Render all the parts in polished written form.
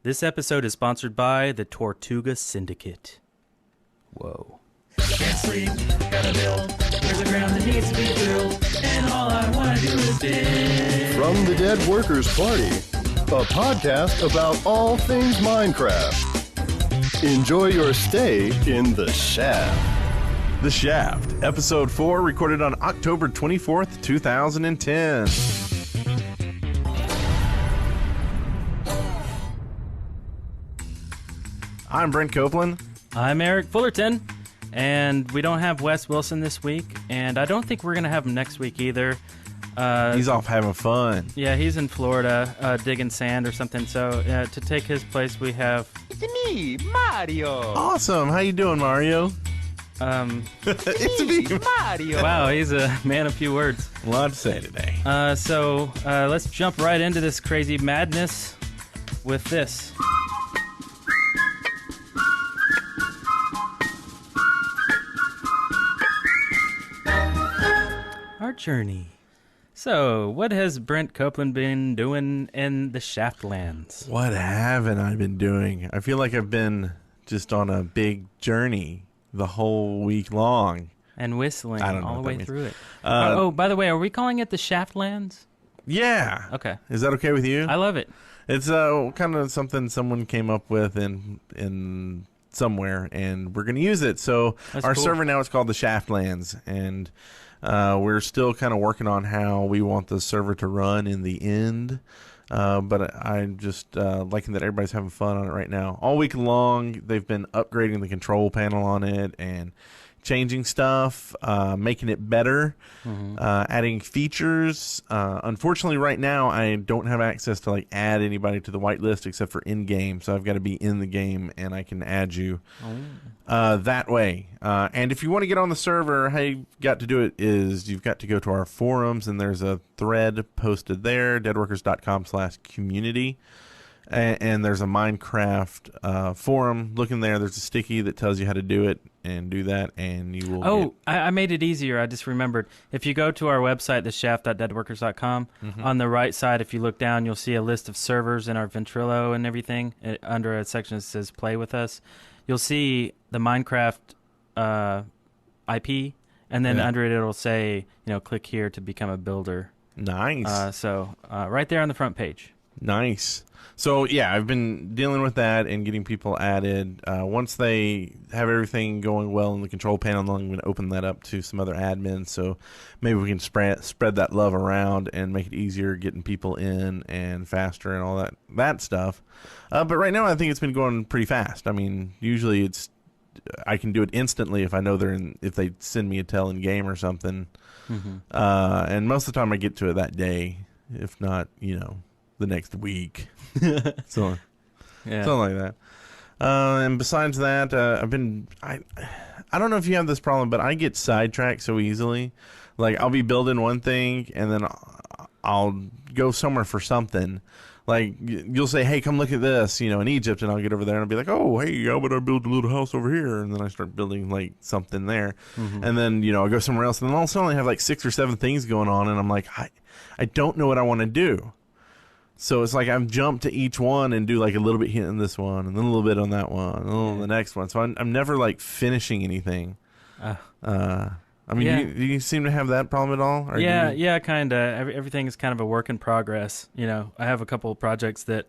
This episode is sponsored by the Tortuga Syndicate. Whoa. Can't sleep, gotta build. There's a ground that needs to be drilled, and all I wanna do is dig. From the Dead Workers Party, a podcast about all things Minecraft. Enjoy your stay in the Shaft. The Shaft, Episode 4, recorded on October 24th, 2010. I'm Brent Copeland. I'm Eric Fullerton, and we don't have Wes Wilson this week, and I don't think we're going to have him next week either. He's off having fun. Yeah, he's in Florida digging sand or something, so to take his place we have... It's me, Mario. Awesome. How you doing, Mario? It's me, Mario. Wow, he's a man of few words. A lot to say today. So let's jump right into this crazy madness with this. Our journey. So, what has Brent Copeland been doing in the Shaftlands? What haven't I been doing? I feel like I've been just on a big journey the whole week long. And whistling I don't know all the what that way means. through it. By the way, are we calling it the Shaftlands? Yeah. Okay. Is that okay with you? I love it. It's kind of something someone came up with in somewhere, and we're going to use it. So That's our cool. server now is called the Shaftlands, and we're still kind of working on how we want the server to run in the end. But I'm just liking that everybody's having fun on it right now. All week long, they've been upgrading the control panel on it and changing stuff, making it better, adding features. Unfortunately, right now, I don't have access to like add anybody to the whitelist except for in-game. So I've got to be in the game, and I can add you that way. And if you want to get on the server, how you've got to do it is you've got to go to our forums, and there's a thread posted there, deadworkers.com/community. And there's a Minecraft forum. Look in there. There's a sticky that tells you how to do it, and do that, and you will I made it easier. I just remembered. If you go to our website, theshaft.deadworkers.com, on the right side, if you look down, you'll see a list of servers in our Ventrilo and everything. Under a section that says Play With Us, you'll see the Minecraft IP, and then under it, it'll say, click here to become a builder. Nice. So right there on the front page. Nice. So, yeah, I've been dealing with that and getting people added. Once they have everything going well in the control panel, then I'm going to open that up to some other admins. So maybe we can spread that love around and make it easier getting people in and faster and all that stuff. But right now, I think it's been going pretty fast. I mean, usually I can do it instantly if I know if they send me a tell in game or something. And most of the time I get to it that day, if not, the next week. Something like that. And besides that, I don't know if you have this problem, but I get sidetracked so easily. Like, I'll be building one thing, and then I'll go somewhere for something. Like, you'll say, hey, come look at this, in Egypt, and I'll get over there, and I'll be like, oh, hey, how about I build a little house over here? And then I start building, like, something there. And then, I'll go somewhere else, and then all of a sudden I have, like, 6 or 7 things going on, and I'm like, I don't know what I want to do. So it's like I've jumped to each one and do like a little bit here in this one, and then a little bit on that one, and then on the next one. So I'm never like finishing anything. Do you seem to have that problem at all? Yeah, kind of. Everything is kind of a work in progress. I have a couple of projects that,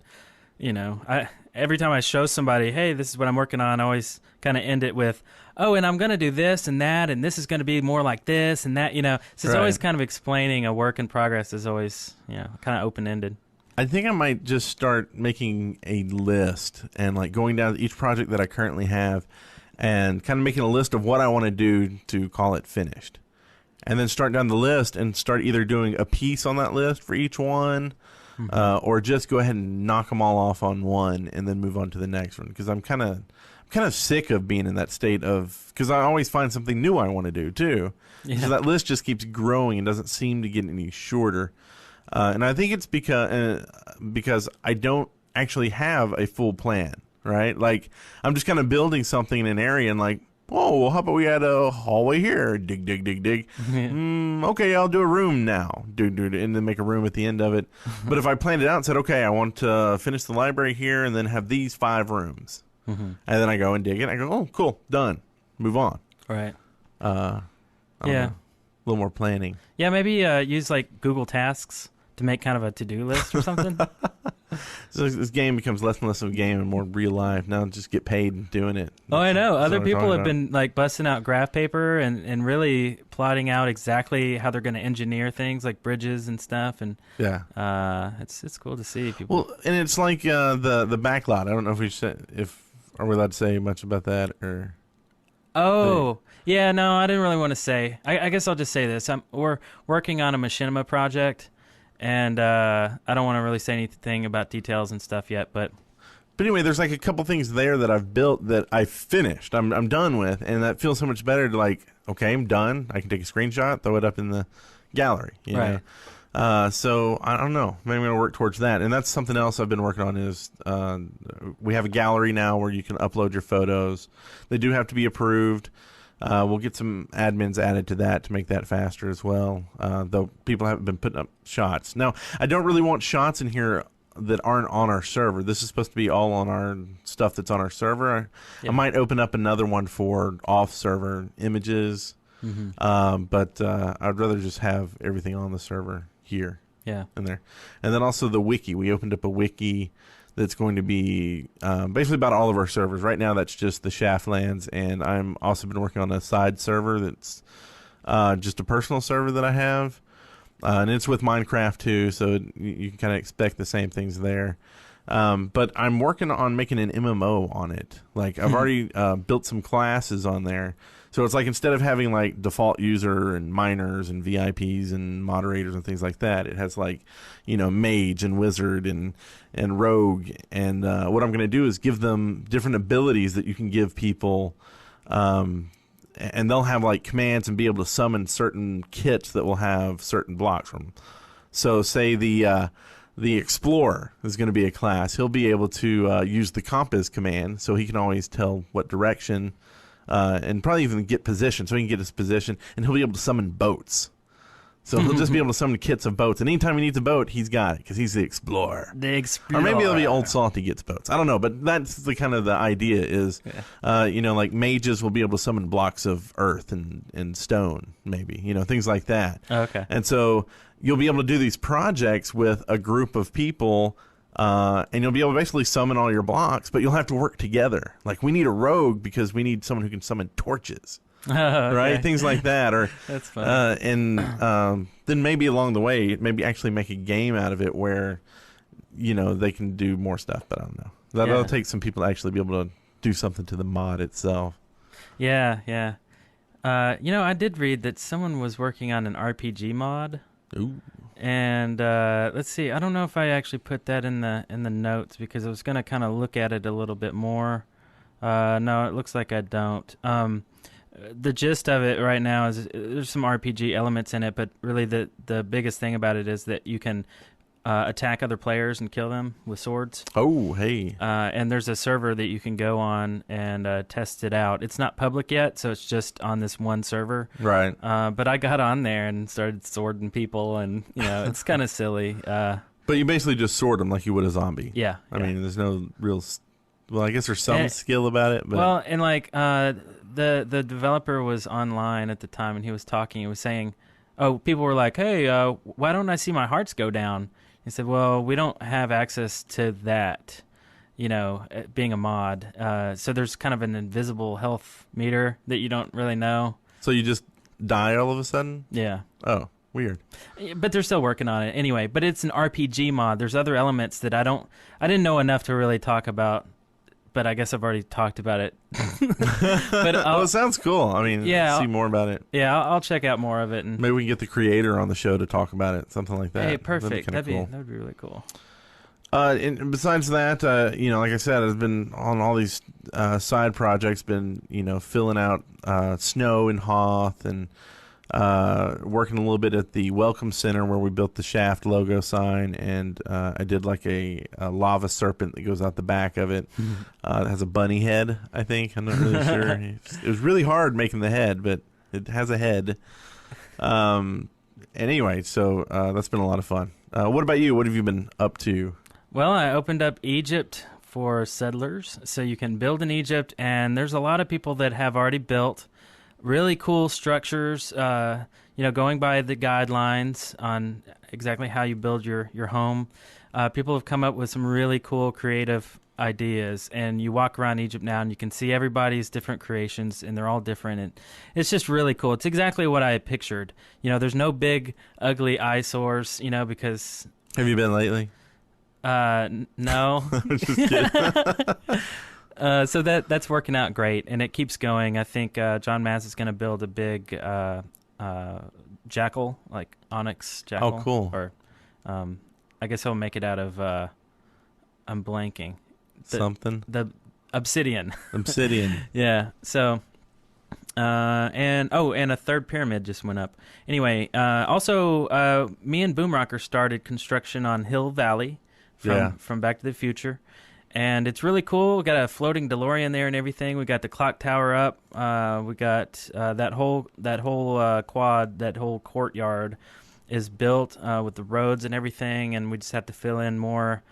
every time I show somebody, hey, this is what I'm working on, I always kind of end it with, oh, and I'm going to do this and that, and this is going to be more like this and that, So it's always kind of explaining a work in progress is always, kind of open-ended. I think I might just start making a list and like going down each project that I currently have and kind of making a list of what I want to do to call it finished. And then start down the list and start either doing a piece on that list for each one or just go ahead and knock them all off on one and then move on to the next one. Because I'm kind of sick of being in that state of, because I always find something new I want to do too. Yeah. So that list just keeps growing and doesn't seem to get any shorter. And I think it's because I don't actually have a full plan, right? Like, I'm just kind of building something in an area and like, oh, well, how about we add a hallway here? Dig, dig, dig, dig. Okay, I'll do a room now. And then make a room at the end of it. But if I planned it out and said, okay, I want to finish the library here and then have these 5 rooms. And then I go and dig it. I go, oh, cool, done. Move on. Right. I don't know. A little more planning. Yeah, maybe use like Google Tasks to make kind of a to-do list or something. So this game becomes less and less of a game and more real life. Now just get paid doing it. Oh, I know. That's Other what we're people talking have about. been like busting out graph paper and really plotting out exactly how they're going to engineer things like bridges and stuff. And it's cool to see people. Well, and it's like the backlot. I don't know if are we allowed to say much about that or. Oh, yeah, no, I didn't really want to say. I guess I'll just say this. We're working on a machinima project, and I don't want to really say anything about details and stuff yet, but anyway, there's like a couple things there that I've built that I finished. I'm done with, and that feels so much better to like, okay, I'm done. I can take a screenshot, throw it up in the gallery. You Right. know? So I don't know. Maybe I'm going to work towards that. And that's something else I've been working on is we have a gallery now where you can upload your photos. They do have to be approved. We'll get some admins added to that to make that faster as well, though people haven't been putting up shots. Now, I don't really want shots in here that aren't on our server. This is supposed to be all on our stuff that's on our server. Yeah. I might open up another one for off-server images, but I'd rather just have everything on the server here. yeah. In there. And then also the wiki. We opened up a wiki that's going to be basically about all of our servers. Right now, that's just the Shaftlands, and I'm also been working on a side server that's just a personal server that I have, and it's with Minecraft too, so you can kind of expect the same things there. But I'm working on making an MMO on it. Like I've already built some classes on there. So it's like instead of having like default user and miners and VIPs and moderators and things like that, it has like, you know, mage and wizard and rogue. And what I'm going to do is give them different abilities that you can give people. And they'll have like commands and be able to summon certain kits that will have certain blocks from them. So say the explorer is going to be a class. He'll be able to use the compass command, so he can always tell what direction, and probably even get position, so he can get his position, and he'll be able to summon boats. So he'll just be able to summon kits of boats, and anytime he needs a boat, he's got it because he's the explorer. The explorer. Or maybe it'll be Old Salty gets boats. I don't know, but that's the kind of the idea is, you know, like mages will be able to summon blocks of earth and stone, maybe, you know, things like that. Okay. And so you'll be able to do these projects with a group of people, and you'll be able to basically summon all your blocks, but you'll have to work together. Like we need a rogue because we need someone who can summon torches. Okay. Right, things like that, or That's fun. and then maybe along the way, maybe actually make a game out of it where, you know, they can do more stuff. But I don't know. That'll take some people to actually be able to do something to the mod itself. Yeah. You know, I did read that someone was working on an RPG mod. Ooh. And let's see. I don't know if I actually put that in the notes because I was going to kind of look at it a little bit more. No, it looks like I don't. The gist of it right now is there's some RPG elements in it, but really the biggest thing about it is that you can attack other players and kill them with swords. Oh, hey. And there's a server that you can go on and test it out. It's not public yet, so it's just on this one server. Right. But I got on there and started swording people, and you know it's kind of silly. But you basically just sword them like you would a zombie. Yeah. I mean, there's no real. Well, I guess there's some skill about it, but well, and like the developer was online at the time, and he was talking. He was saying, "Oh, people were like, hey, why don't I see my hearts go down?" He said, "Well, we don't have access to that, you know, being a mod. So there's kind of an invisible health meter that you don't really know." So you just die all of a sudden? Yeah. Oh, weird. But they're still working on it anyway. But it's an RPG mod. There's other elements that I didn't know enough to really talk about. But I guess I've already talked about it. But Well, it sounds cool. I mean, see more about it. Yeah, I'll check out more of it. And Maybe we can get the creator on the show to talk about it, something like that. hey, perfect. That'd be, That would be really cool. And besides that, you know, like I said, I've been on all these side projects, been, you know, filling out snow in Hoth and working a little bit at the Welcome Center where we built the shaft logo sign, and I did like a lava serpent that goes out the back of it. It has a bunny head, I think. I'm not really sure. It was really hard making the head, but it has a head. Anyway, so that's been a lot of fun. What about you? What have you been up to? Well, I opened up Egypt for settlers, so you can build in Egypt, and there's a lot of people that have already built really cool structures, going by the guidelines on exactly how you build your home. People have come up with some really cool creative ideas, and you walk around Egypt now and you can see everybody's different creations, and they're all different, and it's just really cool. It's exactly what I pictured. There's no big ugly eyesores, because Have you been lately? no. Just kidding. So that's working out great, and it keeps going. I think John Maz is going to build a big jackal, like onyx jackal. Oh, cool. Or I guess he'll make it out of I'm blanking. The obsidian. Obsidian. Yeah. So and a third pyramid just went up. Anyway, also me and Boomrocker started construction on Hill Valley from Back to the Future. And it's really cool. We got a floating DeLorean there and everything. We got the clock tower up. We got that whole quad, that whole courtyard is built with the roads and everything. And we just have to fill in more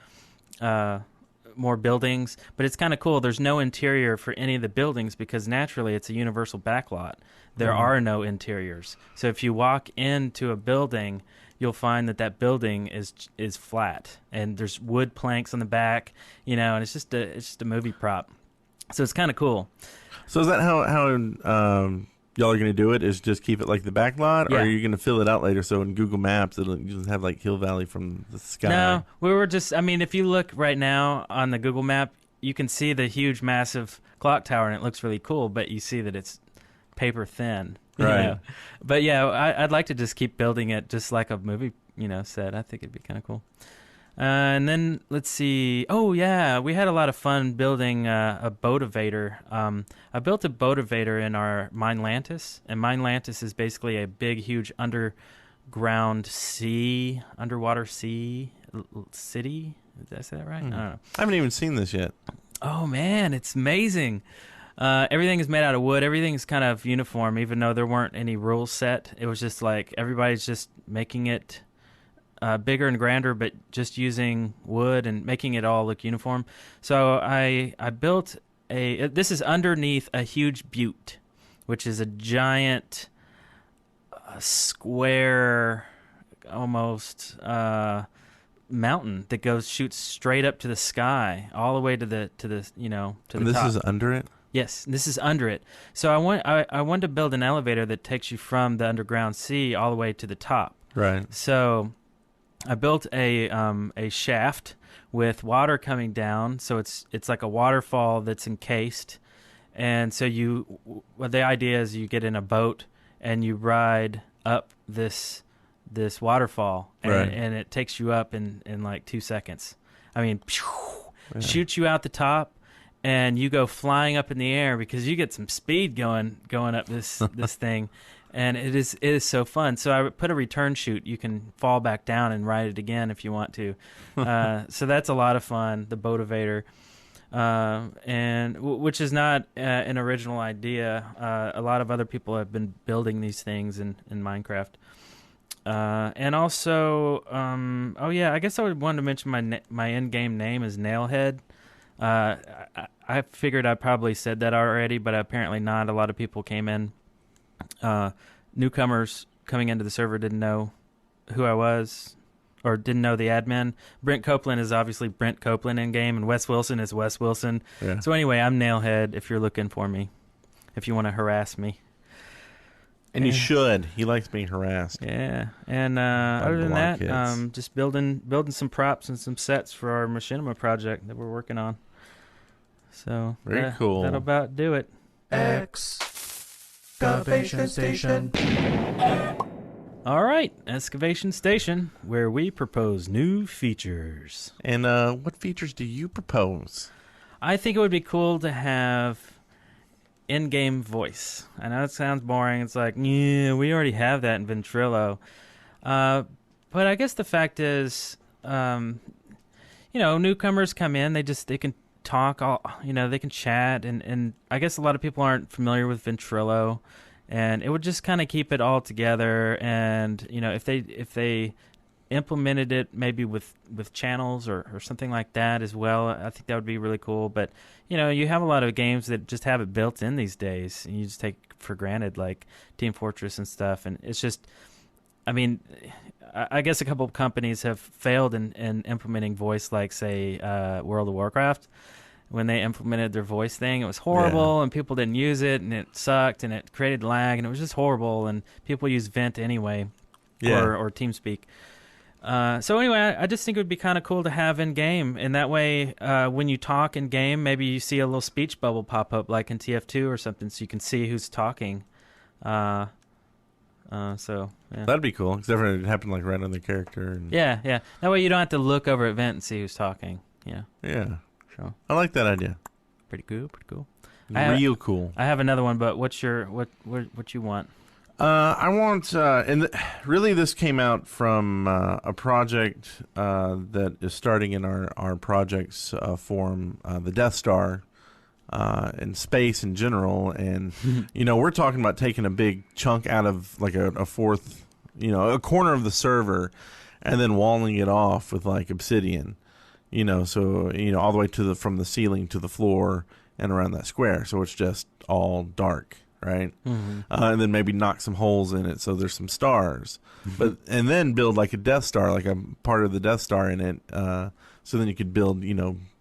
buildings. But it's kind of cool. There's no interior for any of the buildings because naturally it's a universal backlot. There are no interiors. So if you walk into a building, you'll find that building is flat, and there's wood planks on the back, and it's just a movie prop. So it's kind of cool. So is that how y'all are going to do it? Is just keep it like the back lot, or are you going to fill it out later? So in Google Maps, it'll just have like Hill Valley from the sky. No, we were just. I mean, if you look right now on the Google Map, you can see the huge, massive clock tower, and it looks really cool. But you see that it's paper thin. Right. But yeah, I'd like to just keep building it just like a movie, set. I think it'd be kind of cool. And then let's see. Oh yeah, we had a lot of fun building a boativator. I built a boativator in our Mindlantis, and Mindlantis is basically a big, huge underwater sea city. Did I say that right? I don't know. I haven't even seen this yet. Oh man, it's amazing. Everything is made out of wood. Everything's kind of uniform, even though there weren't any rules set. It was just like everybody's just making it bigger and grander, but just using wood and making it all look uniform. So I built this is underneath a huge butte, which is a giant square, almost mountain that shoots straight up to the sky, all the way to the And this top. is under it? Yes, this is under it. So I wanted to build an elevator that takes you from the underground sea all the way to the top. Right. So I built a shaft with water coming down. So it's like a waterfall that's encased. And so the idea is you get in a boat and you ride up this waterfall, and it takes you up in like 2 seconds. I mean, shoots you out the top. And you go flying up in the air because you get some speed going up this thing, and it is so fun. So I put a return chute. You can fall back down and ride it again if you want to. So that's a lot of fun. The boativator, and which is not an original idea. A lot of other people have been building these things in Minecraft. And also, I guess I would want to mention my in-game name is Nailhead. I figured I probably said that already, but apparently not. A lot of people came in. Newcomers coming into the server didn't know who I was or didn't know the admin. Brent Copeland is obviously Brent Copeland in game, and Wes Wilson is Wes Wilson. Yeah. So anyway, I'm Nailhead if you're looking for me, if you want to harass me. And you should. He likes being harassed. Yeah. And other than that, just building some props and some sets for our machinima project that we're working on. So very cool. That'll about do it. Excavation Station. All right, Excavation Station, where we propose new features. And what features do you propose? I think it would be cool to have in-game voice. I know it sounds boring. It's like, yeah, we already have that in Ventrilo. But I guess the fact is, newcomers come in, they can talk, they can chat, and I guess a lot of people aren't familiar with Ventrilo, and it would just kind of keep it all together. And if they implemented it maybe with channels or something like that as well, I think that would be really cool. But you have a lot of games that just have it built in these days, and you just take for granted, like Team Fortress and stuff. And it's just, I guess a couple of companies have failed in implementing voice, like say World of Warcraft. When they implemented their voice thing, it was horrible, and people didn't use it, and it sucked, and it created lag, and it was just horrible. And people use Vent anyway, or TeamSpeak. So anyway, I just think it would be kind of cool to have in game, and that way, when you talk in game, maybe you see a little speech bubble pop up, like in TF2 or something, so you can see who's talking. That'd be cool. Except for it happened like right on the character. And... Yeah. That way you don't have to look over at Vent and see who's talking. Yeah. So I like that idea. Pretty cool. Real cool. I have another one, but what you want? I want, really this came out from a project that is starting in our projects forum, the Death Star, and space in general. And, we're talking about taking a big chunk out of like a fourth, a corner of the server and then walling it off with like obsidian, so, all the way from the ceiling to the floor and around that square. So it's just all dark. Right, and then maybe knock some holes in it so there's some stars, and then build like a Death Star, like a part of the Death Star in it. So then you could build,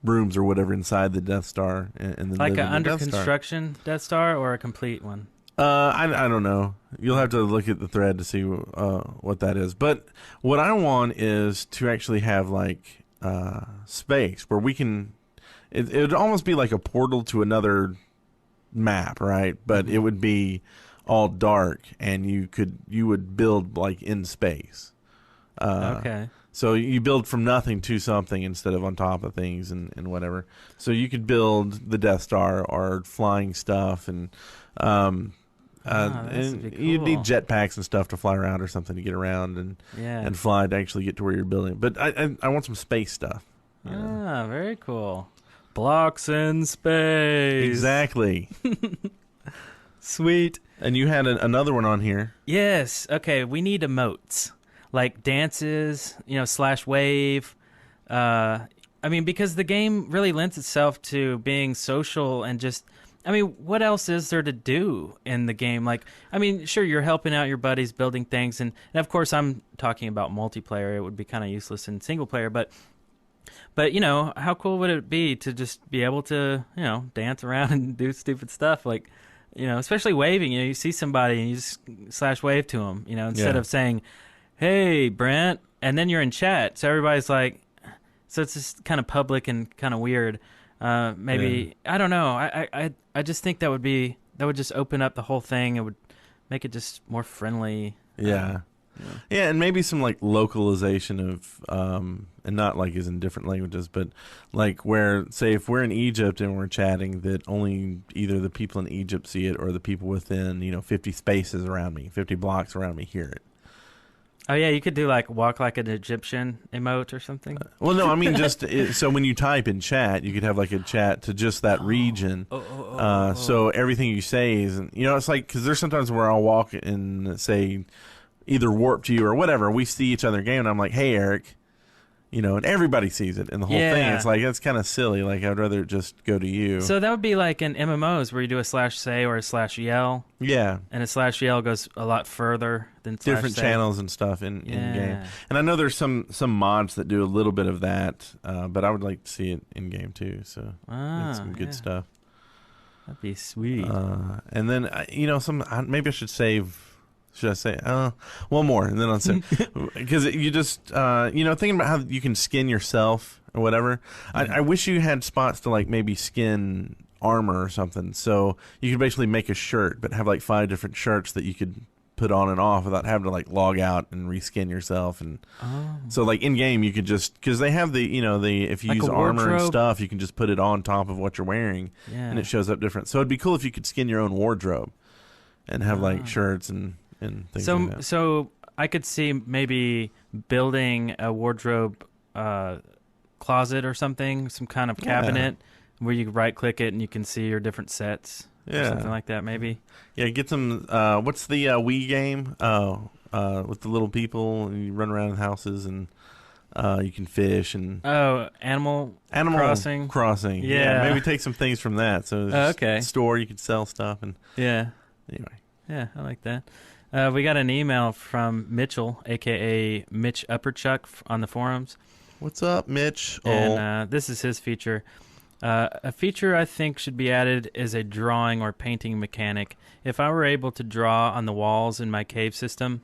rooms or whatever inside the Death Star, and then like live an in the under Death construction Star. Death Star or a complete one. I don't know. You'll have to look at the thread to see what that is. But what I want is to actually have like space where we can. It would almost be like a portal to another map, right? But it would be all dark, and you would build like in space. Okay. So you build from nothing to something instead of on top of things and whatever. So you could build the Death Star or flying stuff, and Cool. you'd need jetpacks and stuff to fly around or something to get around and fly to actually get to where you're building. But I want some space stuff. Very cool. Blocks in space. Exactly. Sweet. And you had another one on here. Yes. Okay, we need emotes. Like dances, slash wave. Because the game really lends itself to being social and just... what else is there to do in the game? Like, sure, you're helping out your buddies building things. And of course, I'm talking about multiplayer. It would be kind of useless in single player, But how cool would it be to just be able to, dance around and do stupid stuff? Like, especially waving. You see somebody and you just slash wave to them, instead of saying, hey, Brent, and then you're in chat. So everybody's like, so it's just kind of public and kind of weird. I don't know. I just think that would just open up the whole thing. It would make it just more friendly. Yeah. Yeah, and maybe some like localization of, and not like is in different languages, but like where, say, if we're in Egypt and we're chatting, that only either the people in Egypt see it or the people within 50 spaces around me, 50 blocks around me hear it. Oh yeah, you could do like walk like an Egyptian emote or something. Well, no, I mean just so when you type in chat, you could have like a chat to just that region. So everything you say is, it's like because there's sometimes where I'll walk and say. Either warp to you or whatever. We see each other in game, and I'm like, "Hey, Eric," and everybody sees it, and the whole thing. It's like it's kind of silly. Like I'd rather just go to you. So that would be like in MMOs where you do a slash say or a slash yell. Yeah, and a slash yell goes a lot further than slash different say. channels and stuff in game. And I know there's some mods that do a little bit of that, but I would like to see it in game too. So it's some good stuff. That'd be sweet. And then maybe I should save. Should I say one more and then I'll say because you just thinking about how you can skin yourself or whatever. I wish you had spots to like maybe skin armor or something, so you could basically make a shirt but have like 5 different shirts that you could put on and off without having to like log out and reskin yourself. And so like in game you could just, because they have the if you Like use a armor and wardrobe? stuff, you can just put it on top of what you're wearing, Yeah. and it shows up different. So it'd be cool if you could skin your own wardrobe and have like shirts and things like that. So I could see maybe building a wardrobe closet or something, some kind of cabinet where you right click it and you can see your different sets. Or something like that, maybe. Yeah, get some. What's the Wii game? With the little people, and you run around in houses, and you can fish and. Oh, Animal Crossing. Yeah, maybe take some things from that. So okay. Store you could sell stuff and. Yeah. Anyway. Yeah, I like that. We got an email from Mitchell, aka Mitch Upperchuck, on the forums. What's up, Mitch? And this is his feature. A feature I think should be added is a drawing or painting mechanic. If I were able to draw on the walls in my cave system,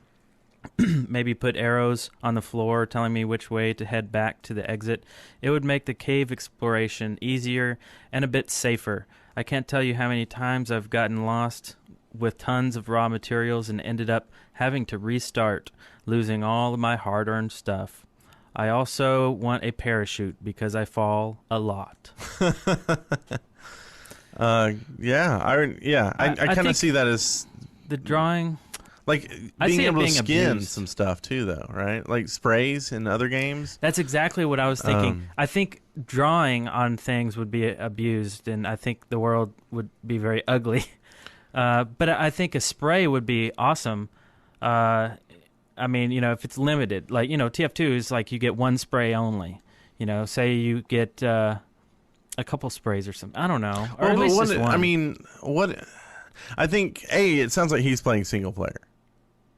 maybe put arrows on the floor telling me which way to head back to the exit, it would make the cave exploration easier and a bit safer. I can't tell you how many times I've gotten lost with tons of raw materials and ended up having to restart, losing all of my hard-earned stuff. I also want a parachute because I fall a lot. I kind of see that as the drawing. Like I being see it able to being skin abused. some stuff too, though, right? Like sprays in other games. That's exactly what I was thinking. I think drawing on things would be abused, and I think the world would be very ugly. But I think a spray would be awesome. I mean, if it's limited, like, TF2 is like you get one spray only. Say you get a couple sprays or something. I don't know. Or at least just one. I mean, I think, it sounds like he's playing single player.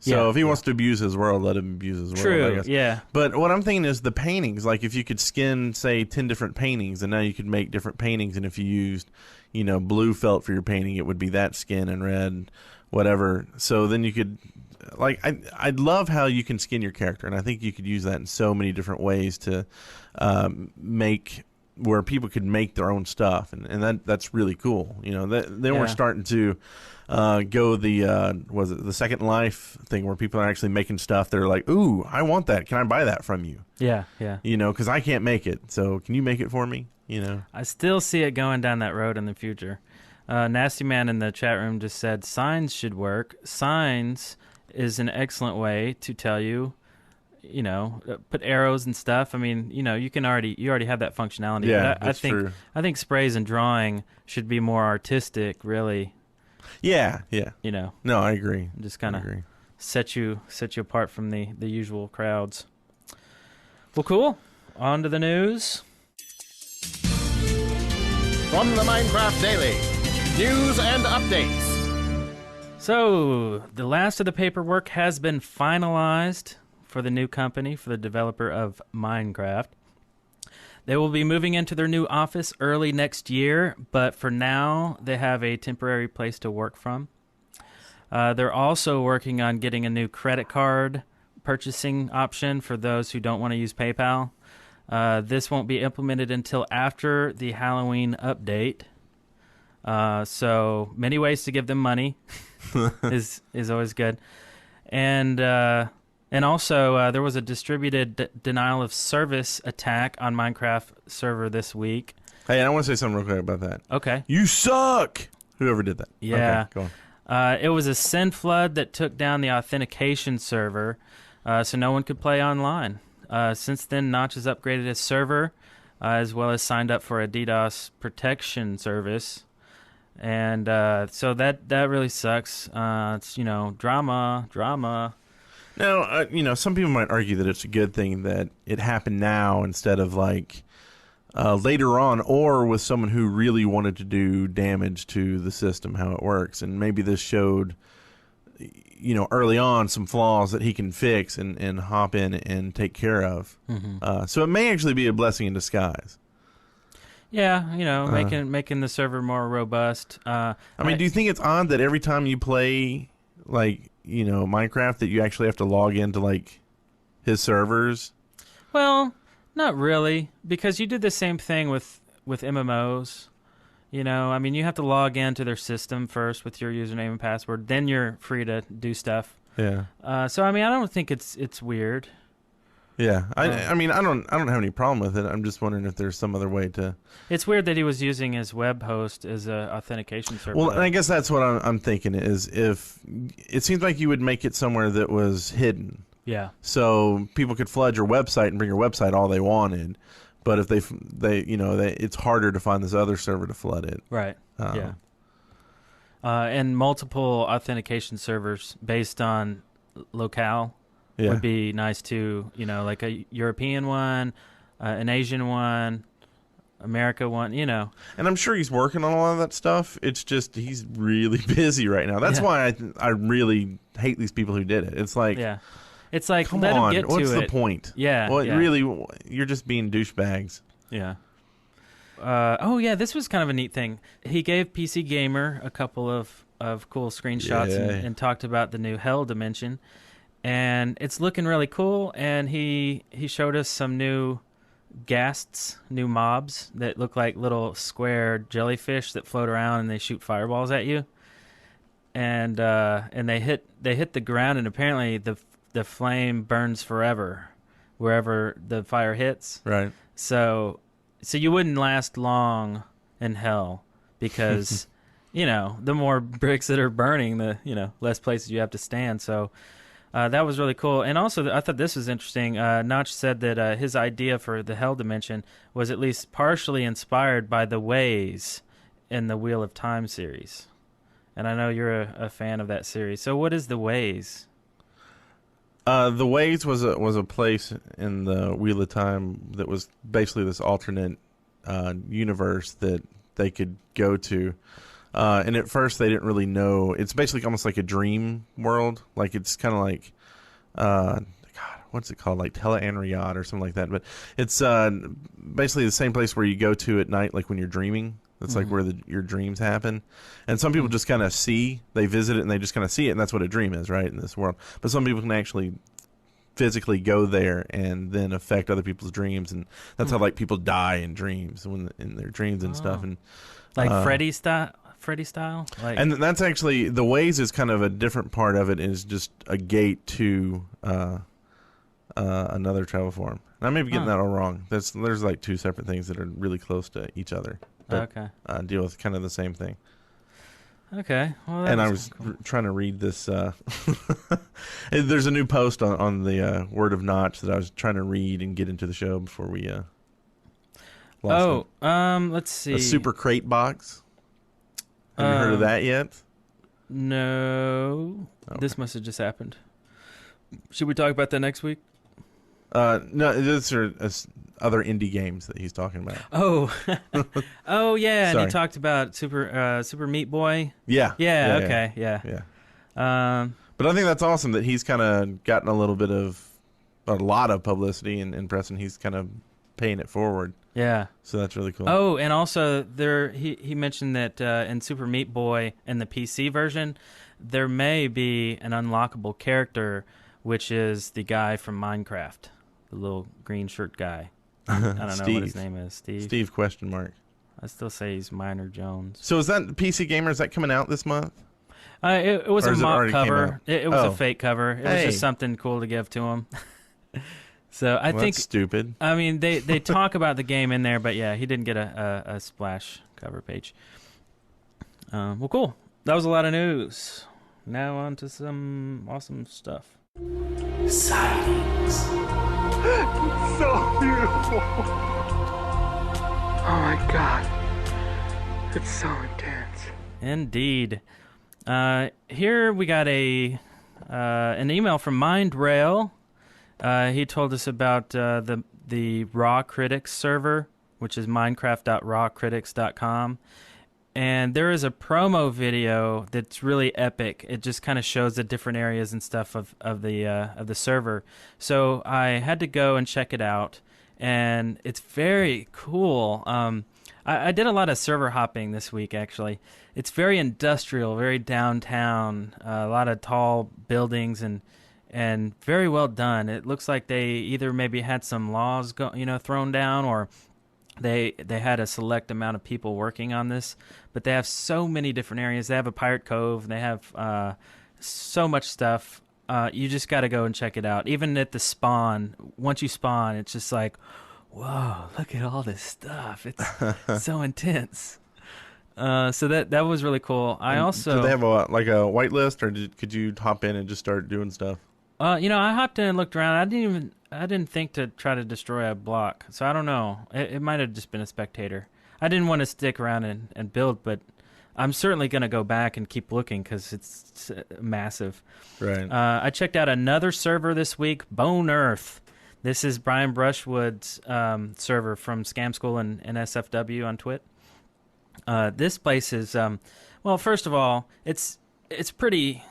So if he wants to abuse his world, let him abuse his world, I guess. Yeah. But what I'm thinking is the paintings. Like if you could skin, say, 10 different paintings, and now you could make different paintings, and if you used, blue felt for your painting, it would be that skin, and red, whatever. So then you could... Like I'd love how you can skin your character, and I think you could use that in so many different ways to make where people could make their own stuff, and that's really cool. Then we're starting to go the Second Life thing where people are actually making stuff. They're like, "Ooh, I want that. Can I buy that from you?" Yeah. Because I can't make it. So can you make it for me? I still see it going down that road in the future. Nasty Man in the chat room just said signs should work. Signs is an excellent way to tell you, put arrows and stuff. I mean, you already have that functionality. Yeah, but true. I think sprays and drawing should be more artistic, really. Yeah. No, I agree. Just kind of set you apart from the usual crowds. Well, cool. On to the news. From the Minecraft Daily, news and updates. So, the last of the paperwork has been finalized for the new company, for the developer of Minecraft. They will be moving into their new office early next year, but for now, they have a temporary place to work from. They're also working on getting a new credit card purchasing option for those who don't want to use PayPal. This won't be implemented until after the Halloween update. So many ways to give them money is always good. And also there was a distributed denial of service attack on Minecraft server this week. Hey, I want to say something real quick about that. Okay. You suck! Whoever did that. Yeah. Okay, go on. It was a send flood that took down the authentication server, so no one could play online. Since then, Notch has upgraded his server, as well as signed up for a DDoS protection service. And so that really sucks. It's, drama. Now, some people might argue that it's a good thing that it happened now instead of later on, or with someone who really wanted to do damage to the system, how it works. And maybe this showed, early on some flaws that he can fix and hop in and take care of. Mm-hmm. So it may actually be a blessing in disguise. Yeah, making the server more robust. Do you think it's odd that every time you play, Minecraft, that you actually have to log into, his servers? Well, not really, because you did the same thing with MMOs. You have to log into their system first with your username and password. Then you're free to do stuff. Yeah. So I mean, I don't think it's weird. Yeah. I mean, I don't have any problem with it. I'm just wondering if there's some other way to. It's weird that he was using his web host as a authentication server. Well, though. and I guess that's what I'm thinking is if it seems like you would make it somewhere that was hidden. Yeah. So people could flood your website and bring your website all they wanted, but if it's harder to find this other server to flood it. Right. Yeah. And multiple authentication servers based on locale would be nice too. Like a European one, an Asian one, America one. And I'm sure he's working on a lot of that stuff. It's just he's really busy right now. That's why I really hate these people who did it. It's like. Yeah. It's like, Come let on, him get to what's it. the point? Yeah. Well, yeah. really, you're just being douchebags. Yeah. This was kind of a neat thing. He gave PC Gamer a couple of cool screenshots and talked about the new Hell Dimension. And it's looking really cool. And he showed us some new ghasts, new mobs that look like little square jellyfish that float around and they shoot fireballs at you. And they hit the ground, and apparently the flame burns forever wherever the fire hits. Right. So you wouldn't last long in hell because, the more bricks that are burning, the, less places you have to stand. So that was really cool. And also, I thought this was interesting. Notch said that his idea for the Hell Dimension was at least partially inspired by the Ways in the Wheel of Time series. And I know you're a fan of that series. So what is the Ways? The Ways was a place in the Wheel of Time that was basically this alternate universe that they could go to. And at first they didn't really know. It's basically almost like a dream world. Like it's kind of like, what's it called? Like Teleanriad or something like that. But it's basically the same place where you go to at night, like when you're dreaming. That's like where your dreams happen. And some people just kind of they visit it and they just kind of see it. And that's what a dream is, right, in this world. But some people can actually physically go there and then affect other people's dreams. And that's how, like, people die in dreams, in their dreams and stuff. And like Freddy style? Like, and that's actually, the Ways is kind of a different part of it, is just a gate to another travel form. And I may be getting that all wrong. There's like two separate things that are really close to each other. But, deal with kind of the same thing. Okay. Well, and I was trying to read this. There's a new post on the Word of Notch that I was trying to read and get into the show before we lost it. Let's see. A super crate box. Have you heard of that yet? No. Okay. This must have just happened. Should we talk about that next week? No, these are other indie games that he's talking about. Oh, oh yeah, and he talked about Super Meat Boy. Yeah. Okay. But I think that's awesome that he's kind of gotten a lot of publicity and press, and he's kind of paying it forward. Yeah. So that's really cool. Oh, and also he mentioned that in Super Meat Boy in the PC version, there may be an unlockable character, which is the guy from Minecraft, the little green shirt guy. I don't know what his name is. Steve ? I still say he's Minor Jones. So is that PC Gamer? Is that coming out this month? It was a mock cover. It was a fake cover. It was just something cool to give to him. So I think that's stupid. I mean, they talk about the game in there, but yeah, he didn't get a splash cover page. Well, cool. That was a lot of news. Now on to some awesome stuff. Sightings. So beautiful. Oh my god. It's so intense. Indeed. Here we got an email from MindRail. He told us about the Raw Critics server, which is minecraft.rawcritics.com. And there is a promo video that's really epic. It just kind of shows the different areas and stuff of the server. So I had to go and check it out, and it's very cool. I did a lot of server hopping this week, actually. It's very industrial, very downtown, a lot of tall buildings and very well done. It looks like they either maybe had some laws thrown down, or they had a select amount of people working on this. But they have so many different areas. They have a pirate cove. They have so much stuff. you just got to go and check it out. Even at the spawn, once you spawn, it's just like, whoa, look at all this stuff. It's so intense. So that was really cool. I also did they have a whitelist, or could you hop in and just start doing stuff? I hopped in and looked around. I didn't think to try to destroy a block, so I don't know. It might have just been a spectator. I didn't want to stick around and build, but I'm certainly going to go back and keep looking because it's massive. Right. I checked out another server this week, Bone Earth. This is Brian Brushwood's server from Scam School and SFW on Twit. This place is, well, first of all, it's pretty...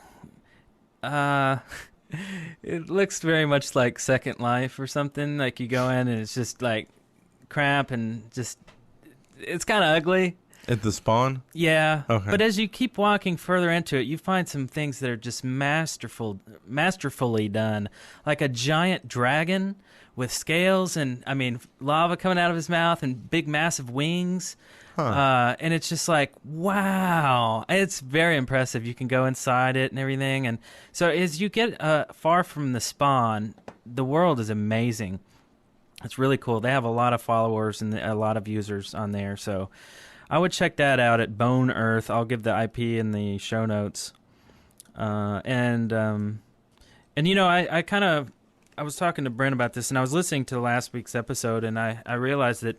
it looks very much like Second Life or something. Like you go in and it's just like crap and just... It's kind of ugly. At the spawn? Yeah. Okay. But as you keep walking further into it, you find some things that are just masterfully done. Like a giant dragon with scales and, lava coming out of his mouth and big, massive wings. Huh. And it's just like, wow. It's very impressive. You can go inside it and everything. And so as you get far from the spawn, the world is amazing. It's really cool. They have a lot of followers and a lot of users on there, so... I would check that out at Bone Earth. I'll give the IP in the show notes. I was talking to Brent about this, and I was listening to last week's episode, and I realized that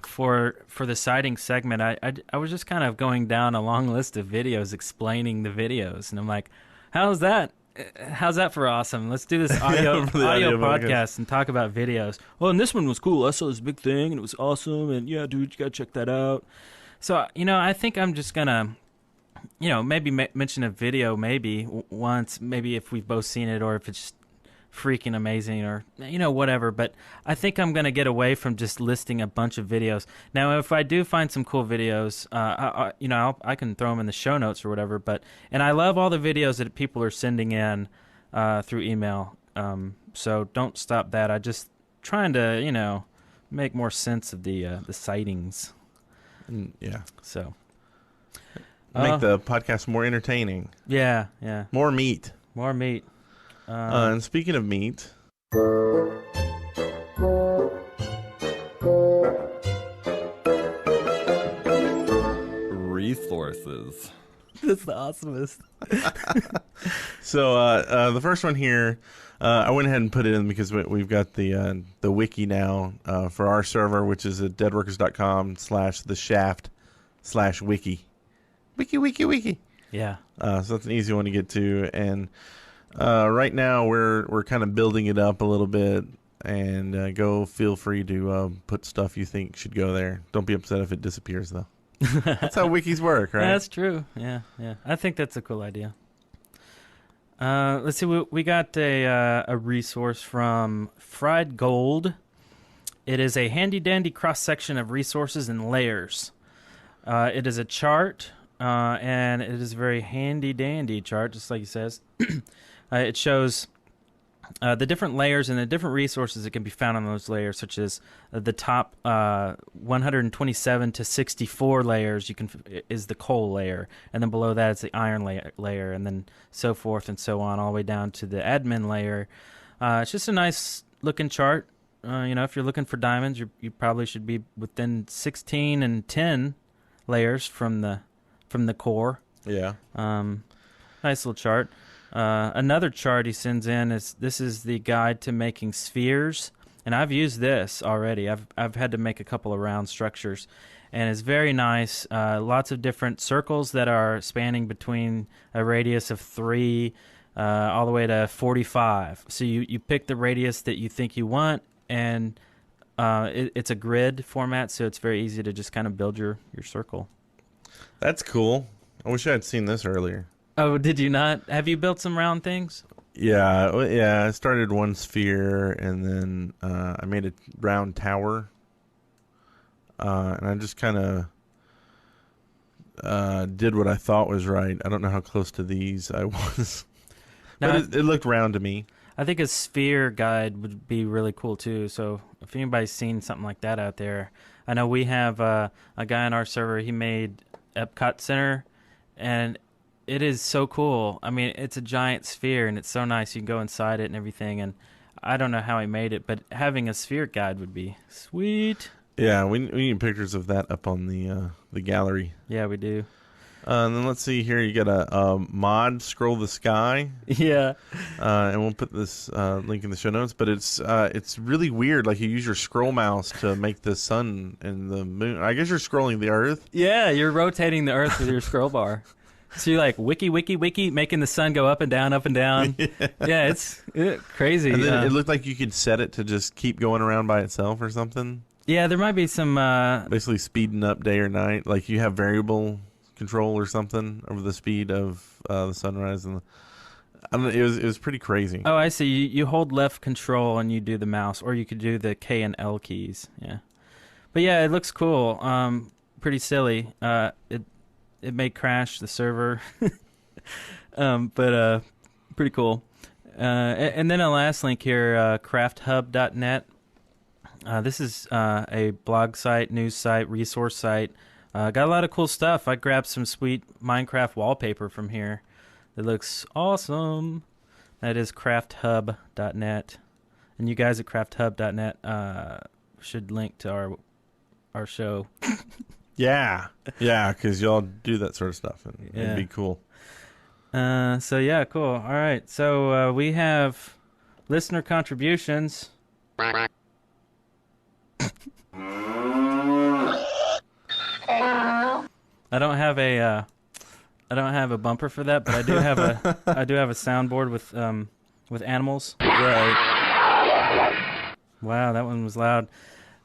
for the sighting segment, I was just kind of going down a long list of videos explaining the videos, and I'm like, how's that? How's that for awesome? Let's do this audio podcast and talk about videos. Well, and this one was cool. I saw this big thing, and it was awesome. And yeah, dude, you got to check that out. So, I think I'm just going to, maybe mention a video maybe once, maybe if we've both seen it or if it's freaking amazing or, whatever. But I think I'm going to get away from just listing a bunch of videos. Now, if I do find some cool videos, I can throw them in the show notes or whatever. And I love all the videos that people are sending in through email. So don't stop that. I just trying to, make more sense of the sightings. Yeah. So make the podcast more entertaining. Yeah. More meat. More meat. And speaking of meat, resources. That's the awesomest. So the first one here, I went ahead and put it in because we've got the wiki now for our server, which is at deadworkers.com/theshaft/wiki. Wiki. Yeah. So that's an easy one to get to, and right now we're kind of building it up a little bit, and go feel free to put stuff you think should go there. Don't be upset if it disappears though. That's how wikis work, right? That's true. Yeah. I think that's a cool idea. Let's see. We got a resource from Fried Gold. It is a handy-dandy cross-section of resources and layers. It is a chart, and it is a very handy-dandy chart, just like he says. It shows the different layers and the different resources that can be found on those layers, such as the top 127 to 64 layers is the coal layer, and then below that is the iron layer, and then so forth and so on, all the way down to the admin layer. It's just a nice looking chart. If you're looking for diamonds, you probably should be within 16 and 10 layers from the core. Yeah. Nice little chart. Another chart he sends in this is the guide to making spheres, and I've used this already. I've had to make a couple of round structures, and it's very nice. Lots of different circles that are spanning between a radius of 3 all the way to 45. So you pick the radius that you think you want, and it's a grid format, so it's very easy to just kind of build your circle. That's cool. I wish I had seen this earlier. Oh, did you not? Have you built some round things? Yeah. I started one sphere, and then I made a round tower, and I just kind of did what I thought was right. I don't know how close to these I was, but it looked round to me. I think a sphere guide would be really cool too. So if anybody's seen something like that out there, I know we have a guy on our server. He made Epcot Center, and it is so cool. I mean, it's a giant sphere, and it's so nice. You can go inside it and everything, and I don't know how he made it, but having a sphere guide would be sweet. Yeah, we need pictures of that up on the gallery. Yeah, we do. And then let's see here. You got a mod, Scroll the Sky. Yeah. And we'll put this link in the show notes. But it's really weird. Like, you use your scroll mouse to make the sun and the moon. I guess you're scrolling the Earth. Yeah, you're rotating the Earth with your scroll bar. So you're like, wiki, making the sun go up and down, up and down. Yeah, it's crazy. And then it looked like you could set it to just keep going around by itself or something. Yeah, there might be some... basically speeding up day or night. Like, you have variable control or something over the speed of the sunrise. And I don't know, it was pretty crazy. Oh, I see. You hold left control and you do the mouse, or you could do the K and L keys. Yeah. But yeah, it looks cool. Pretty silly. It may crash the server, but pretty cool. And then a last link here, crafthub.net. This is a blog site, news site, resource site. Got a lot of cool stuff. I grabbed some sweet Minecraft wallpaper from here. It looks awesome. That is crafthub.net. And you guys at crafthub.net should link to our show. Yeah, because y'all do that sort of stuff, and it'd be cool. So yeah, cool. All right, so we have listener contributions. I don't have a bumper for that, but I do have a soundboard with animals. Right. Wow, that one was loud.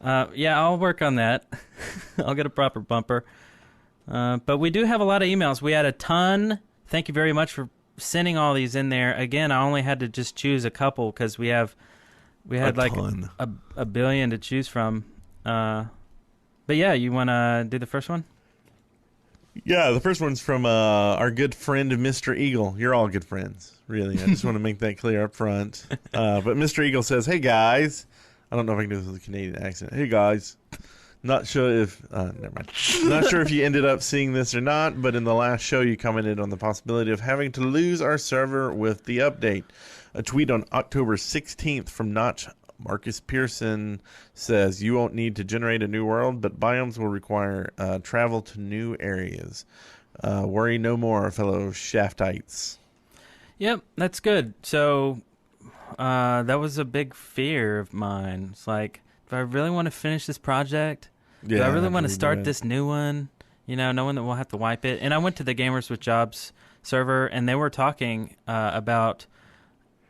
Yeah, I'll work on that. I'll get a proper bumper. But we do have a lot of emails. We had a ton. Thank you very much for sending all these in there. Again, I only had to just choose a couple because we had like a billion to choose from. But yeah, you want to do the first one? Yeah, the first one's from our good friend Mr. Eagle. You're all good friends, really. I just want to make that clear up front. But Mr. Eagle says, "Hey guys," I don't know if I can do this with a Canadian accent. "Hey guys, not sure if never mind. Not sure if you ended up seeing this or not, but in the last show you commented on the possibility of having to lose our server with the update. A tweet on October 16th from Notch Marcus Pearson says, "You won't need to generate a new world, but biomes will require travel to new areas. Worry no more, fellow Shaftites." Yep, that's good. So that was a big fear of mine. It's like, do I really want to finish this project? Yeah, do I really want to start this new one? You know, knowing that we'll have to wipe it. And I went to the Gamers with Jobs server, and they were talking about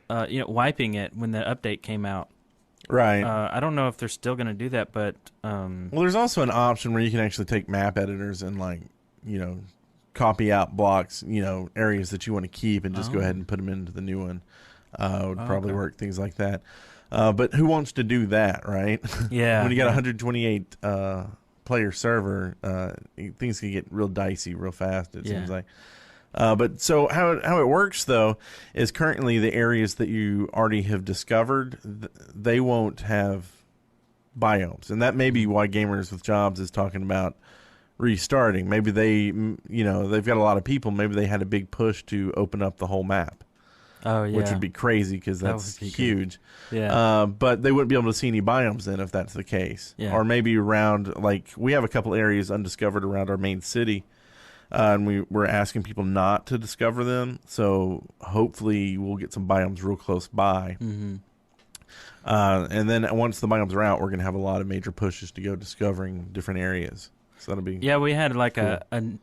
wiping it when the update came out. Right. I don't know if they're still going to do that, but... well, there's also an option where you can actually take map editors and, copy out blocks, areas that you want to keep and just go ahead and put them into the new one. Would probably work, things like that. But who wants to do that, right? Yeah. When you got a 128 player server, things can get real dicey real fast, it seems like. But so how it works, though, is currently the areas that you already have discovered, they won't have biomes. And that may be why Gamers with Jobs is talking about restarting. Maybe they've got a lot of people. Maybe they had a big push to open up the whole map. Oh, yeah. Which would be crazy because that's huge. Yeah. But they wouldn't be able to see any biomes then if that's the case. Yeah. Or maybe around, we have a couple areas undiscovered around our main city. And we're asking people not to discover them, so hopefully we'll get some biomes real close by. Mm-hmm. And then once the biomes are out, we're going to have a lot of major pushes to go discovering different areas. So that'll be we had cool.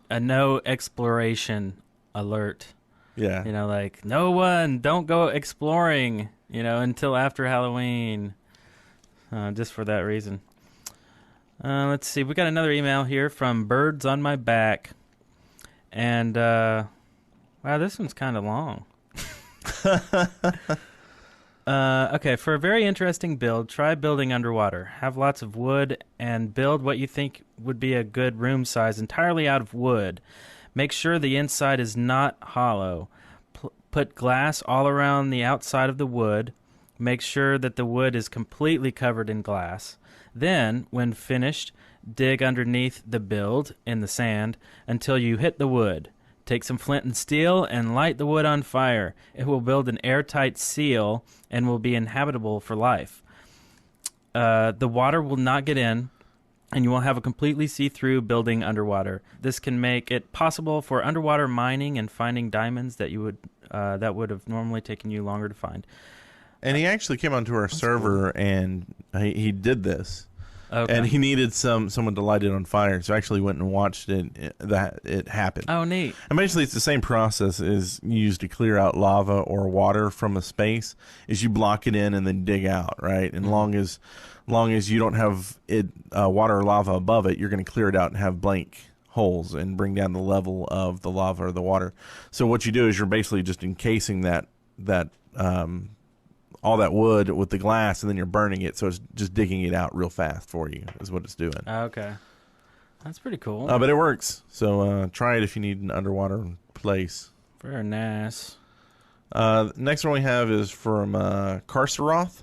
a no exploration alert. Yeah. No one, don't go exploring, until after Halloween. Just for that reason. Let's see. We got another email here from Birds on My Back. And, wow, this one's kind of long. Okay, for a very interesting build, try building underwater. Have lots of wood and build what you think would be a good room size entirely out of wood. Make sure the inside is not hollow. Put glass all around the outside of the wood. Make sure that the wood is completely covered in glass. Then, when finished, dig underneath the build in the sand until you hit the wood. Take some flint and steel and light the wood on fire. It will build an airtight seal and will be inhabitable for life. The water will not get in, and you will have a completely see-through building underwater. This can make it possible for underwater mining and finding diamonds that would have normally taken you longer to find. And he actually came onto our server, and he did this. Okay. And he needed someone to light it on fire, so I actually went and watched it happen. Oh, neat. And basically, it's the same process as used to clear out lava or water from a space. Is you block it in and then dig out, right? And long as you don't have it water or lava above it, you're going to clear it out and have blank holes and bring down the level of the lava or the water. So what you do is you're basically just encasing that all that wood with the glass, and then you're burning it, so it's just digging it out real fast for you is what it's doing. Okay. That's pretty cool. But it works, so try it if you need an underwater place. Very nice. Next one we have is from Karsaroth.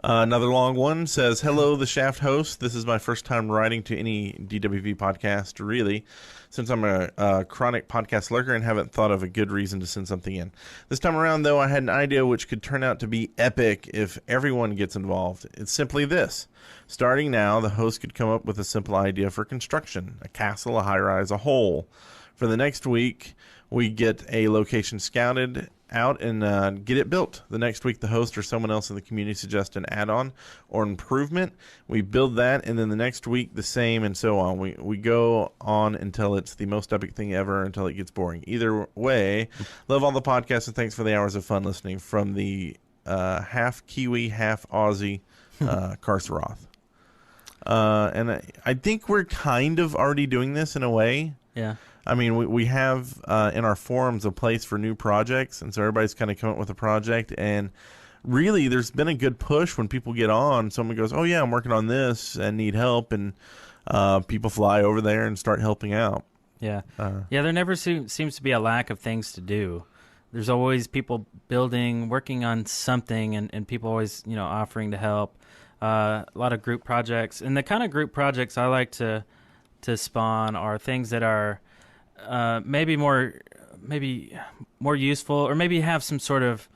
Another long one says, "Hello, the Shaft host. This is my first time writing to any DWV podcast, really, since I'm a chronic podcast lurker and haven't thought of a good reason to send something in. This time around, though, I had an idea which could turn out to be epic if everyone gets involved. It's simply this. Starting now, the host could come up with a simple idea for construction, a castle, a high-rise, a hole. For the next week, we get a location scouted out and get it built. The next week, the host or someone else in the community suggests an add-on or improvement. We build that, and then the next week, the same, and so on. We go on until it's the most epic thing ever, until it gets boring. Either way, love all the podcasts, and thanks for the hours of fun listening." From the half Kiwi, half Aussie Karsaroth. And I think we're kind of already doing this in a way. Yeah. I mean, we have in our forums a place for new projects, and so everybody's kind of come up with a project. And really, there's been a good push when people get on. Someone goes, "Oh yeah, I'm working on this and need help," and people fly over there and start helping out. Yeah. There never seems to be a lack of things to do. There's always people working on something, and people always, offering to help. A lot of group projects, and the kind of group projects I like to spawn are things that are maybe more useful, or maybe have some sort of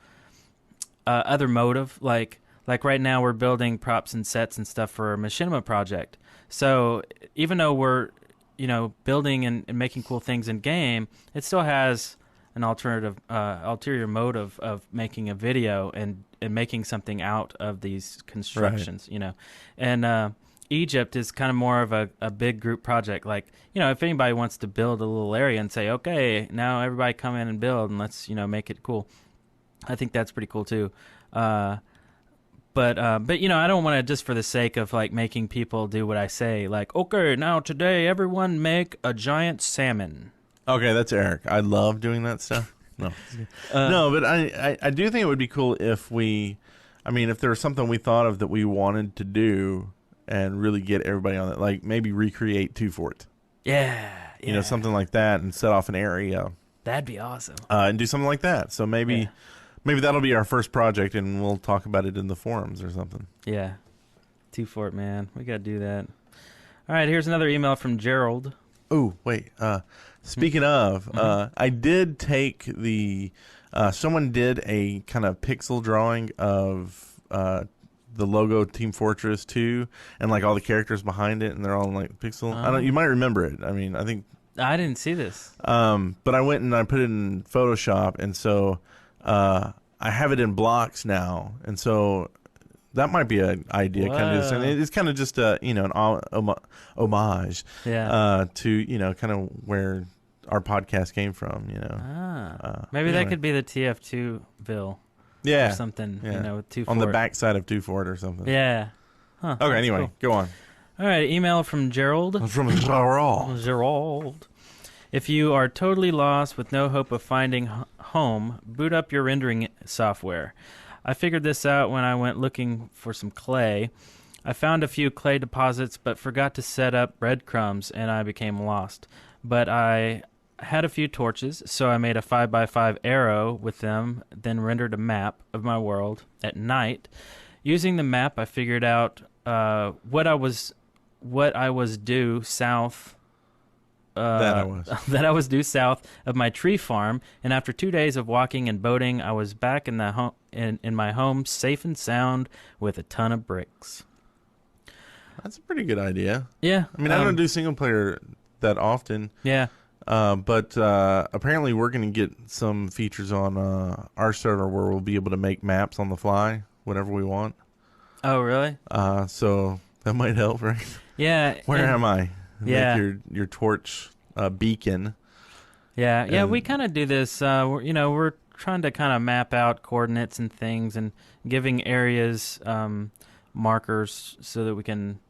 other motive. Like right now, we're building props and sets and stuff for a machinima project. So even though we're building and making cool things in game, it still has an ulterior motive of making a video and making something out of these constructions. Right. And Egypt is kind of more of a big group project. Like, if anybody wants to build a little area and say, okay, now everybody come in and build, and let's, make it cool. I think that's pretty cool too. But I don't want to, just for the sake of like making people do what I say, like, okay, now today everyone make a giant salmon. Okay, that's Eric. I love doing that stuff. No, no, but I do think it would be cool if if there was something we thought of that we wanted to do and really get everybody on it, like maybe recreate Two Fort. Yeah. Something like that, and set off an area. That'd be awesome. And do something like that. So maybe that'll be our first project, and we'll talk about it in the forums or something. Yeah. Two Fort, man. We got to do that. All right, here's another email from Gerald. Oh, wait. Speaking of, I did take someone did a kind of pixel drawing of the logo Team Fortress 2 and like all the characters behind it, and they're all in like pixel. You might remember it. I mean, I think I didn't see this. But I went and I put it in Photoshop, and so I have it in blocks now, and so that might be an idea. Kind of, and it's kind of just an homage, to kind of where our podcast came from. Maybe that could be the TF2ville. Yeah. Or something, with Two Fort. On the backside of Two Fort or something. Yeah. Huh, okay, anyway, cool. Go on. All right, email from Gerald. From Gerald. Gerald. If you are totally lost with no hope of finding home, boot up your rendering software. I figured this out when I went looking for some clay. I found a few clay deposits, but forgot to set up breadcrumbs, and I became lost. But I had a few torches, so I made a 5x5 arrow with them, then rendered a map of my world at night. Using the map, I figured out what I was due south That I was. that I was due south of my tree farm, and after 2 days of walking and boating, I was back in the in my home, safe and sound, with a ton of bricks. That's a pretty good idea. Yeah, I mean, I don't do single player that often. Yeah, but apparently we're going to get some features on our server where we'll be able to make maps on the fly, whatever we want. Oh, really? So that might help, right? Yeah. Where am I? Yeah. Make your torch beacon. Yeah, And we kind of do this. We're trying to kind of map out coordinates and things, and giving areas markers so that we can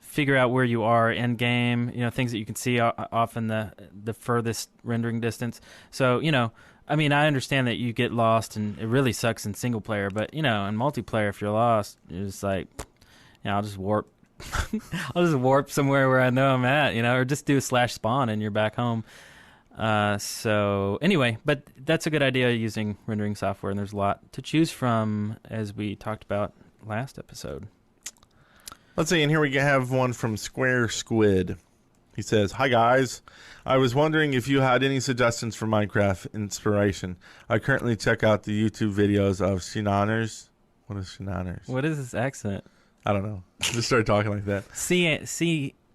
figure out where you are in game. Things that you can see off in the furthest rendering distance. So I mean, I understand that you get lost, and it really sucks in single player. But in multiplayer, if you're lost, you're just like, I'll just warp. I'll just warp somewhere where I know I'm at, or just do a /spawn and you're back home. So anyway, but that's a good idea using rendering software, and there's a lot to choose from, as we talked about last episode. Let's see, and here we have one from Square Squid. He says, "Hi guys, I was wondering if you had any suggestions for Minecraft inspiration. I currently check out the YouTube videos of Shenaners." What is Shenaners? What is this accent? I don't know. Just started talking like that. Sea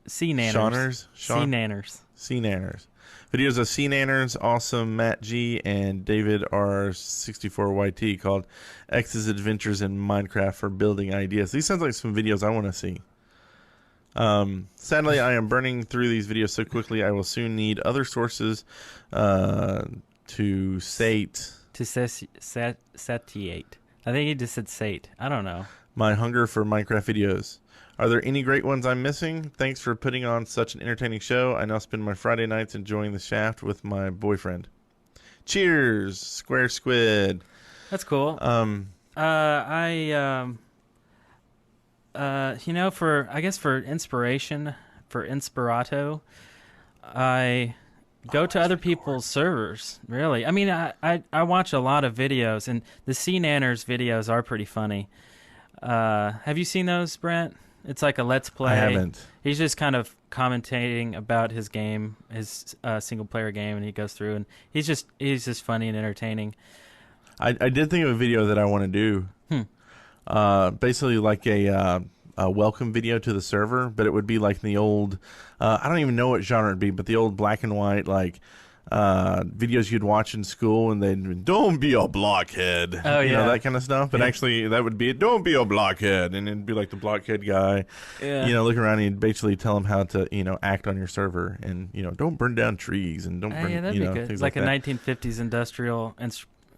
nanners. Shawners? Sea nanners. Sea Nanners. Videos of Sea Nanners, Awesome Matt G, and David R64YT called X's Adventures in Minecraft for Building Ideas. These sounds like some videos I want to see. Sadly, I am burning through these videos so quickly I will soon need other sources to satiate. I think he just said sate. I don't know. My hunger for Minecraft videos. Are there any great ones I'm missing? Thanks for putting on such an entertaining show. I now spend my Friday nights enjoying the Shaft with my boyfriend. Cheers, Square Squid. That's cool. For inspiration, for Inspirato, I go to other people's servers. Really, I mean, I watch a lot of videos, and the Sea Nanners videos are pretty funny. Have you seen those, Brent? It's like a Let's Play. I haven't. He's just kind of commentating about his game, his single player game, and he goes through, and he's just funny and entertaining. I did think of a video that I want to do. Basically like a welcome video to the server, but it would be like the old, I don't even know what genre it'd be, but the old black and white, like, videos you'd watch in school, and they'd don't be a blockhead. Oh, yeah. That kind of stuff. But actually, that would be don't be a blockhead, and it'd be like the blockhead guy. Yeah. Look around and you'd basically tell him how to act on your server, and don't burn down trees, and don't burn. Yeah, that'd be good. Things like a that. 1950s industrial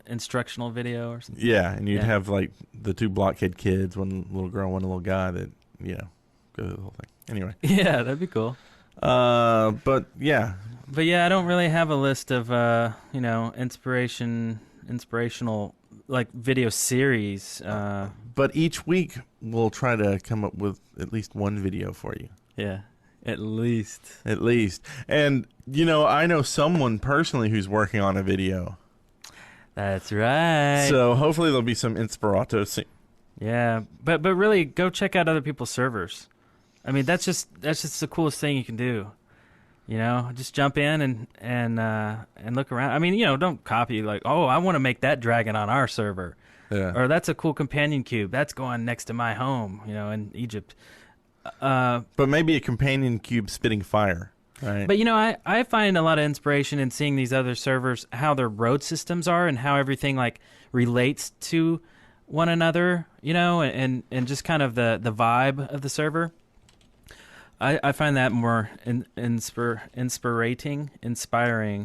instructional video or something. Yeah, and you'd have like the two blockhead kids, one little girl, one little guy, that go through the whole thing. Anyway. Yeah, that'd be cool. But yeah. But yeah, I don't really have a list of inspirational like video series. But each week we'll try to come up with at least one video for you. Yeah, at least. At least. And I know someone personally who's working on a video. That's right. So hopefully there'll be some inspirato. Yeah, but really go check out other people's servers. I mean, that's just the coolest thing you can do. Just jump in and look around. I mean, don't copy like, oh, I want to make that dragon on our server. Yeah. Or that's a cool companion cube. That's going next to my home, in Egypt. But maybe a companion cube spitting fire. Right. But, I find a lot of inspiration in seeing these other servers, how their road systems are and how everything like relates to one another, and just kind of the vibe of the server. I find that more inspiring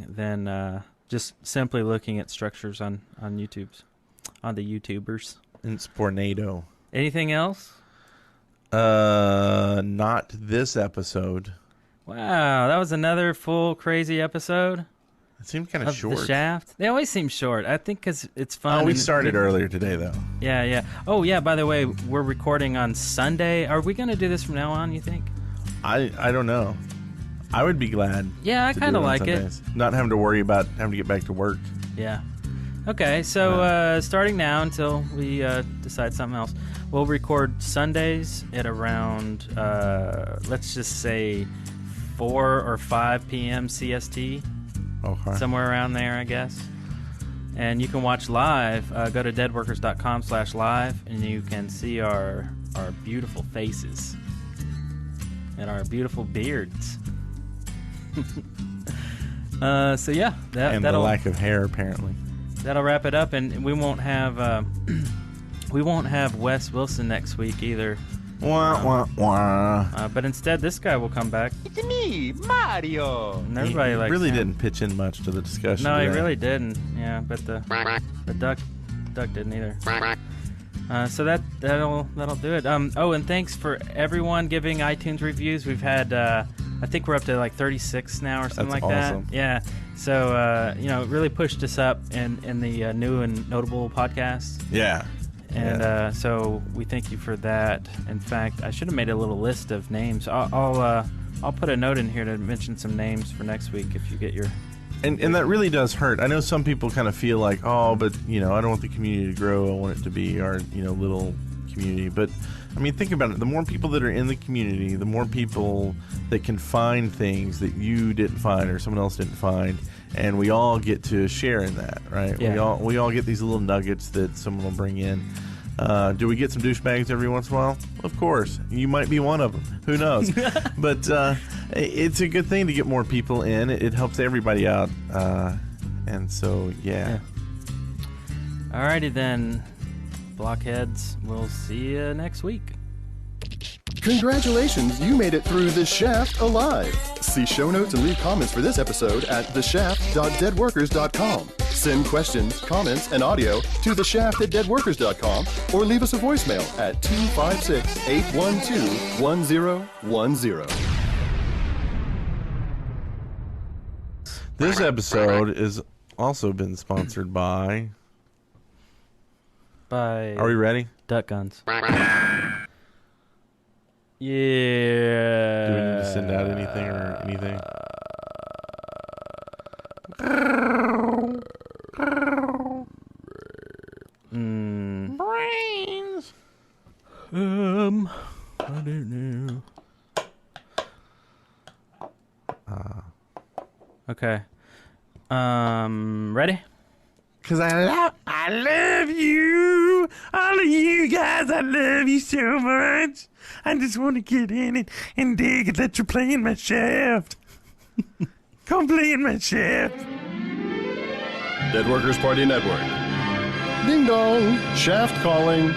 than just simply looking at structures on the YouTubers. Inspornado. Anything else? Not this episode. Wow, that was another full crazy episode. It seemed kind of short. The Shaft. They always seem short. I think because it's fun. Oh, we started earlier today, though. Yeah. Oh, yeah. By the way, we're recording on Sunday. Are we going to do this from now on? You think? I don't know. I would be glad. Yeah, I kind of like it. Not having to worry about having to get back to work. Yeah. Okay, so starting now until we decide something else, we'll record Sundays at around, let's just say 4 or 5 p.m. CST, Okay. somewhere around there, I guess. And you can watch live. Go to deadworkers.com/live, and you can see our beautiful faces and our beautiful beards. So yeah, And the lack of hair, apparently. that'll wrap it up. And we won't have Wes Wilson next week either. Wah, wah, wah. But instead, this guy will come back. It's me, Mario. And everybody He likes really him. didn't pitch in much to the discussion. No, he today. really didn't. Yeah, but the duck didn't either. So that'll do it. Oh, and thanks for everyone giving iTunes reviews. We've had I think we're up to like 36 now or something That's like awesome. that. Yeah. So it really pushed us up in the new and notable podcasts. Yeah. And so we thank you for that. In fact, I should have made a little list of names. I'll put a note in here to mention some names for next week if you get your. And that really does hurt. I know some people kind of feel like, oh, but I don't want the community to grow. I want it to be our little community. But I mean, think about it. The more people that are in the community, the more people that can find things that you didn't find or someone else didn't find, and we all get to share in that, right? Yeah. We all get these little nuggets that someone will bring in. Do we get some douchebags every once in a while? Of course. You might be one of them. Who knows? But it's a good thing to get more people in. It helps everybody out. And so, yeah. Alrighty then, Blockheads. We'll see you next week. Congratulations, you made it through The Shaft alive. See show notes and leave comments for this episode at theshaft.deadworkers.com. Send questions, comments, and audio to theshaft@deadworkers.com or leave us a voicemail at 256-812-1010. This episode is also been sponsored by... Bye. Are we ready? Duck guns. Yeah. Do we need to send out anything or anything? Brains. I don't know. Okay. Ready? Because I love you. All of you guys, I love you so much. I just want to get in it and dig and let you play in my shaft. Come play in my shaft. Dead Workers Party Network. Ding dong, Shaft calling.